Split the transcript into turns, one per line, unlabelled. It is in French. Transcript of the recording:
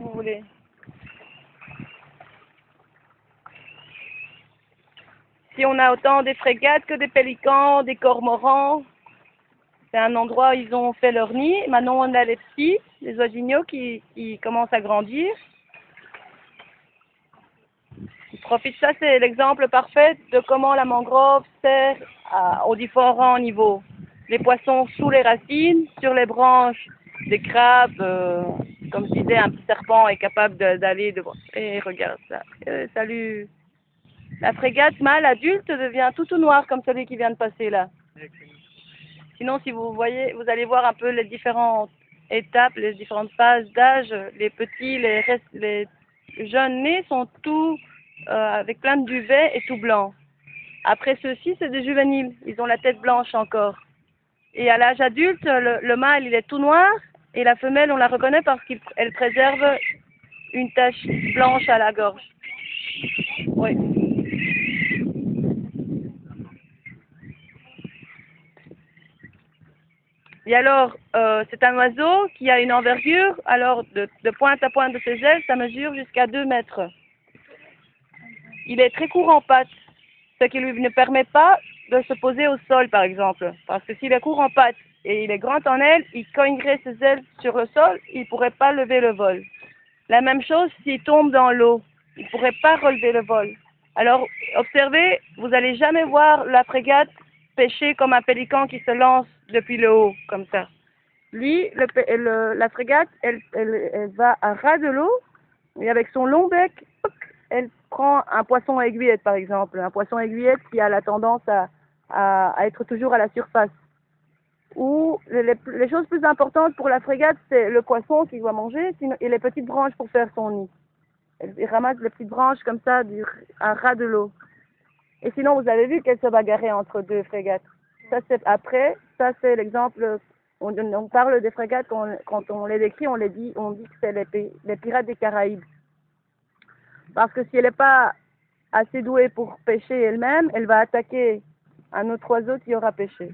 vous voulez. Si on a autant des frégates que des pélicans, des cormorans, c'est un endroit où ils ont fait leur nid. Maintenant, on a les petits, les oisigneaux qui commencent à grandir. Ils profitent, ça c'est l'exemple parfait de comment la mangrove sert aux différents niveaux. Les poissons sous les racines, sur les branches, des crabes, comme je disais, un petit serpent est capable d'aller devant. Et regarde ça. Salut. La frégate mâle adulte devient tout noir comme celui qui vient de passer là. Sinon, si vous voyez, vous allez voir un peu les différentes étapes, les différentes phases d'âge. Les petits, les jeunes nés sont tout avec plein de duvet et tout blanc. Après ceux-ci, c'est des juvéniles. Ils ont la tête blanche encore. Et à l'âge adulte, le mâle, il est tout noir. Et la femelle, on la reconnaît parce qu'elle préserve une tache blanche à la gorge. Oui. Et alors, c'est un oiseau qui a une envergure, alors de pointe à pointe de ses ailes, ça mesure jusqu'à 2 mètres. Il est très court en pattes, ce qui lui ne permet pas de se poser au sol, par exemple. Parce que s'il est court en pattes et il est grand en ailes, il cognerait ses ailes sur le sol, il ne pourrait pas lever le vol. La même chose s'il tombe dans l'eau, il ne pourrait pas relever le vol. Alors, observez, vous n'allez jamais voir la frégate pêcher comme un pélican qui se lance depuis le haut, comme ça. Lui, la frégate, elle va à ras de l'eau, et avec son long bec, hop, elle prend un poisson aiguillette, par exemple. Un poisson aiguillette qui a la tendance à être toujours à la surface. Ou les choses plus importantes pour la frégate, c'est le poisson qu'il doit manger et les petites branches pour faire son nid. Elle ramasse les petites branches comme ça à ras de l'eau. Et sinon, vous avez vu qu'elle se bagarrait entre deux frégates. Ça, c'est après, ça, c'est l'exemple. On parle des frégates, quand on les décrit, on dit que c'est les pirates des Caraïbes. Parce que si elle n'est pas assez douée pour pêcher elle-même, elle va attaquer un autre oiseau qui aura pêché.